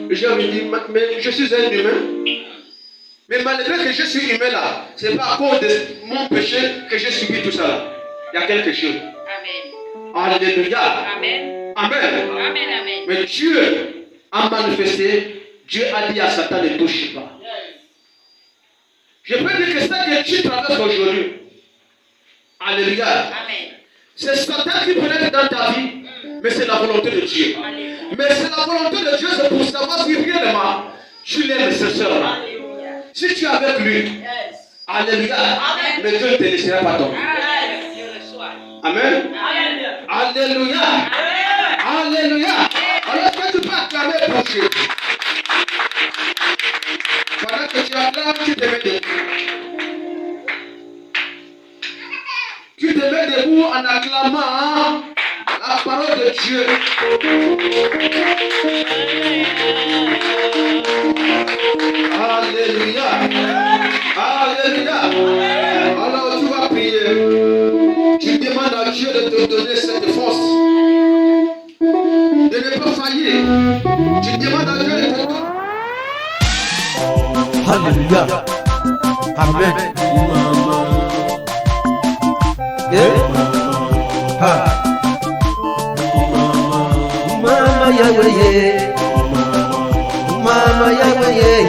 Je lui dis, mais je suis un humain. Mais malgré que je suis humain là, ce n'est pas à cause de mon péché que j'ai subi tout ça là. Il y a quelque chose. Amen. Alléluia. Amen. Amen. Amen. Amen. Mais Dieu a manifesté, Dieu a dit à Satan ne touche pas. Je peux dire que ça que tu traverses aujourd'hui, alléluia, amen. C'est Satan qui pénètre dans ta vie, mais c'est la volonté de Dieu. Alléluia. Mais c'est la volonté de Dieu, c'est pour savoir si réellement tu l'aimes, ce soeur-là. Si tu es avec lui, yes. Alléluia, amen. Mais Dieu ne te laissera pas tomber. Amen. Amen. Alléluia. Amen. Alléluia. Alors que tu peux acclamer pour Dieu. Pendant que tu acclames, tu te mets debout. Tu te mets debout en acclamant la parole de Dieu. Alléluia. Alléluia. Alors tu vas prier. Tu demandes à Dieu de te donner cette force. De ne pas faillir. Tu demandes à Dieu de te donner. Alléluia. Amen. Mama Yahweh, Mama Yahweh,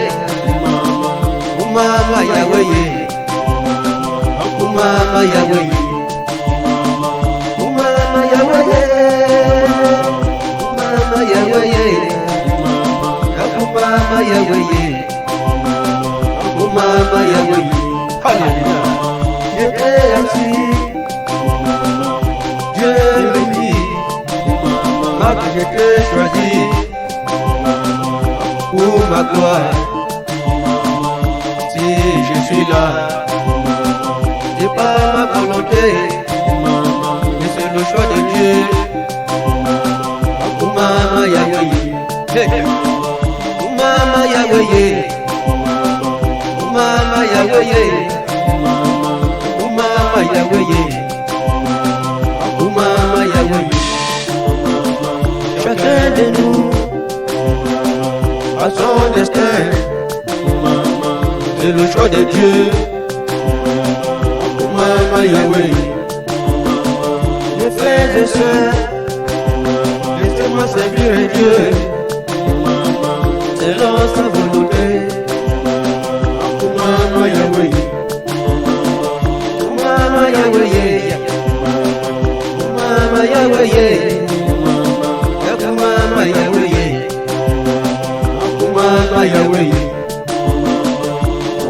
Mama Yahweh, Mama Yahweh, Mama Yahweh, Mama Yahweh, Mama Yahweh. Mama Yahweh, Alléluia. Dieu est ainsi, Dieu béni, ma que je t'ai choisi pour ma gloire. Si je suis là, c'est pas ma volonté, mais c'est le choix de Dieu. Mama Yahweh, Mama Yahweh. Mama Yahweh, Mama Yahweh, Mama Yahweh. Chacun de nous a son destin, c'est le choix de Dieu. Mama Yahweh, mes frères et sœurs, laissez-moi servir Dieu, selon sa volonté. Mama Yahweh, Mama Yahweh, Mama Yahweh, Mama Yahweh, Mama Yahweh,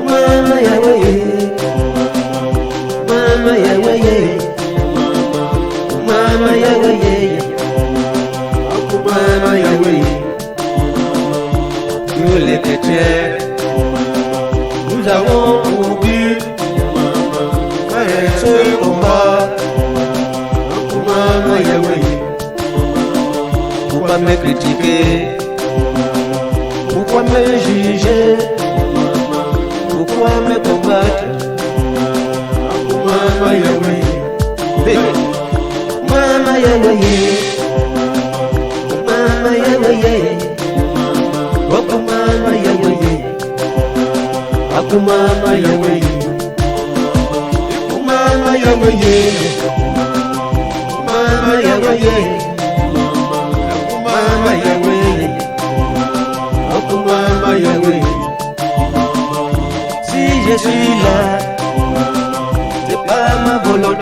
Mama Yahweh, Mama Yahweh, Mama Yahweh, Mama Yahweh. Nous les chrétiens, nous avons pour but faire ce combat. Mama Yahweh, pourquoi me critiquer? Pourquoi me juger? Pourquoi me combattre? Mama Yahweh, Mama Yahweh, Mama Yahweh, Mama Yahweh. Mama Yahweh, Mama Yahweh, Mama Yahweh, Mama Yahweh, Mama Yahweh. Si je suis là,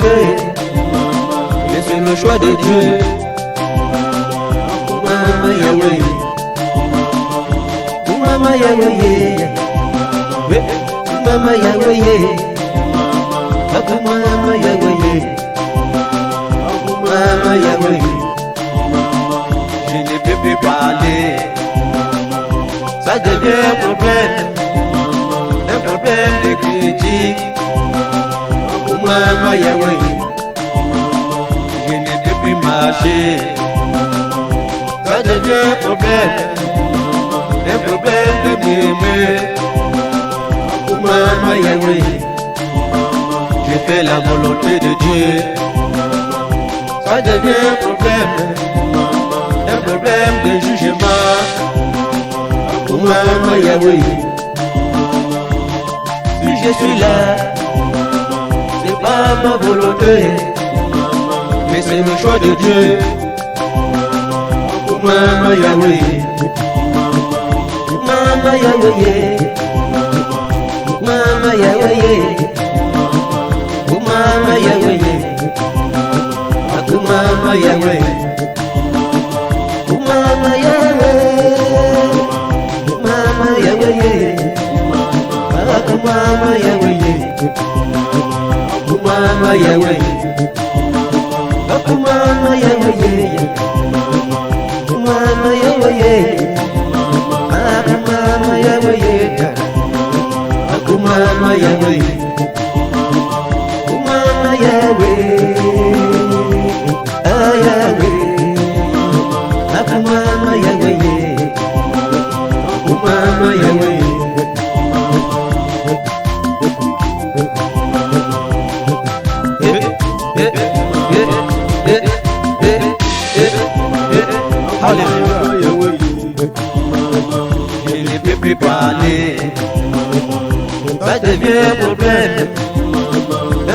volonté, mais c'est le choix de Dieu. Mama Yahweh, Mama Yahweh, Mama Yahweh, Mama Yahweh, Mama Yahweh. Je ne peux plus parler, ça devient un problème de critique. Mama Yahweh, je ne peux plus marcher, ça devient un problème de m'aimer. Mama Yahweh, je fais la volonté de Dieu, ça devient un problème de jugement. Mama Yahweh, si je suis là, c'est pas ma volonté, mais c'est le choix de Dieu. Mama Yahweh, Mama Yahweh, Mama Yahweh, Mama Yahweh, Mama Yahweh, Mama Yahweh, Mama Yahweh, Mama Yahweh, Mama Yahweh, Mama Yahweh, Mama Yahweh, Mama Yahweh, Mama Yahweh, Mama Yahweh, Yahweh, Mama Yahweh, Mama Yahweh. Je ne peux plus parler, ça devient un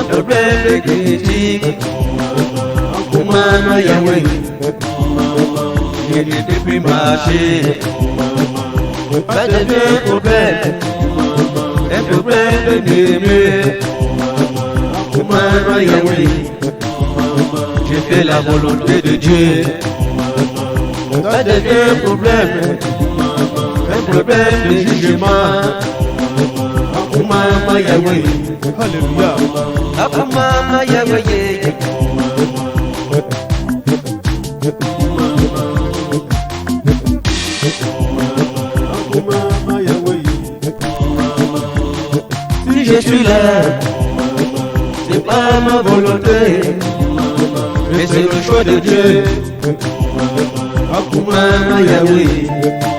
problème de critique. Mama Yahweh, je ne peux plus marcher, ça devient un problème de m'aimer. Mama Yahweh, je fais la volonté de Dieu, ça devient un problème de jugement. Mama Yahweh, alléluia. Mama Yahweh, Mama Yahweh, si je suis là, c'est pas ma volonté, mais c'est le choix de Dieu. Mama Yahweh.